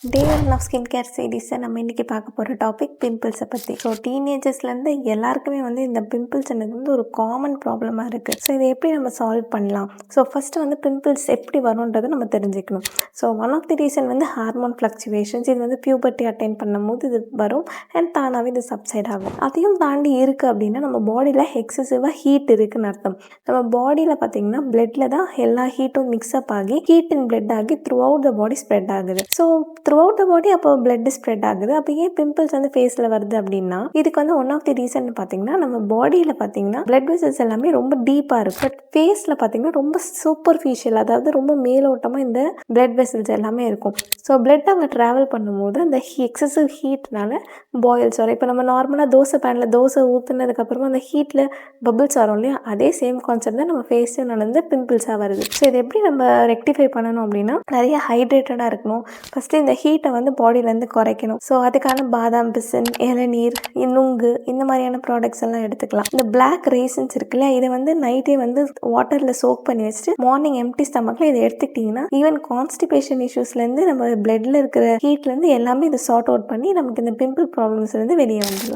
Day one of skin care சீரீஸை நம்ம இன்றைக்கி பார்க்க போகிற டாபிக் பிம்பிள்ஸை பற்றி. ஸோ டீனேஜர்ஸ்லேருந்து எல்லாருக்குமே வந்து இந்த பிம்பிள்ஸ்ன்றது வந்து ஒரு காமன் ப்ராப்ளமாக இருக்குது. ஸோ இதை எப்படி நம்ம சால்வ் பண்ணலாம்? ஸோ ஃபஸ்ட்டு வந்து பிம்பிள்ஸ் எப்படி வரும்ன்றதை நம்ம தெரிஞ்சுக்கணும். So one of the reason வந்து ஹார்மோன் ஃப்ளக்சுவேஷன்ஸ். இது வந்து பியூபர்ட்டி அட்டைன் பண்ணும்போது இது வரும் அண்ட் தானாகவே இது சப்சைட் ஆகும். அதையும் தாண்டி இருக்குது அப்படின்னா நம்ம பாடியில் எக்ஸசிவாக ஹீட் இருக்குதுன்னு அர்த்தம். நம்ம பாடியில் பார்த்திங்கன்னா பிளட்டில் தான் எல்லா ஹீட்டும் மிக்ஸ்அப் ஆகி ஹீட் இன் பிளட் ஆகி through out the body spread ஆகுது. ஸோ த்ரூ அவுட் த பாடி அப்போ பிளட் ஸ்ப்ரெட் ஆகுது. அப்போ ஏன் பிம்பிள்ஸ் வந்து ஃபேஸில் வருது அப்படின்னா இதுக்கு வந்து ஒன் ஆஃப் தி ரீசன் பார்த்தீங்கன்னா நம்ம பாடியில் பார்த்தீங்கன்னா பிளட் வெசல்ஸ் எல்லாமே ரொம்ப டீப்பாக இருக்கும். பட் ஃபேஸில் பார்த்தீங்கன்னா ரொம்ப சூப்பர்ஃபிஷியல், அதாவது ரொம்ப மேலோட்டமாக இந்த பிளட் வெசல்ஸ் எல்லாமே இருக்கும். ஸோ பிளட் அங்கே ட்ராவல் பண்ணும்போது அந்த எக்ஸசிவ் ஹீட்னால பாயில்ஸ் வரும். இப்போ நம்ம நார்மலாக தோசை பேனில் தோசை ஊற்றுனதுக்கப்புறமா அந்த ஹீட்டில் பபிள்ஸ் வரும் இல்லையா, அதே சேம் கான்செப்ட் தான் நம்ம ஃபேஸில் நடந்து பிம்பிள்ஸாக வருது. ஸோ இதை எப்படி நம்ம ரெக்டிஃபை பண்ணணும் அப்படின்னா நிறைய ஹைட்ரேட்டடாக இருக்கணும். ஃபஸ்ட்டு இந்த ஹீட்டை வந்து பாடியிலேருந்து குறைக்கணும். ஸோ அதுக்கான பாதாம் பிசின், இளநீர், நுங்கு இந்த மாதிரியான ப்ராடக்ட்ஸ் எல்லாம் எடுத்துக்கலாம். இந்த பிளாக் ரேசன்ஸ் இருக்குல்ல, இதை வந்து நைட்டே வந்து வாட்டரில் சோக் பண்ணி வச்சுட்டு மார்னிங் எம்டி ஸ்டமக்கில் இதை எடுத்துக்கிட்டிங்கன்னா ஈவன் கான்ஸ்டிபேஷன் இஷ்யூஸ்லேருந்து நம்ம பிளட்டில் இருக்கிற ஹீட்லேருந்து எல்லாமே இதை சார்ட் அவுட் பண்ணி நமக்கு இந்த பிம்பிள் ப்ராப்ளம்ஸ்லேருந்து வெளியே வந்துடலாம்.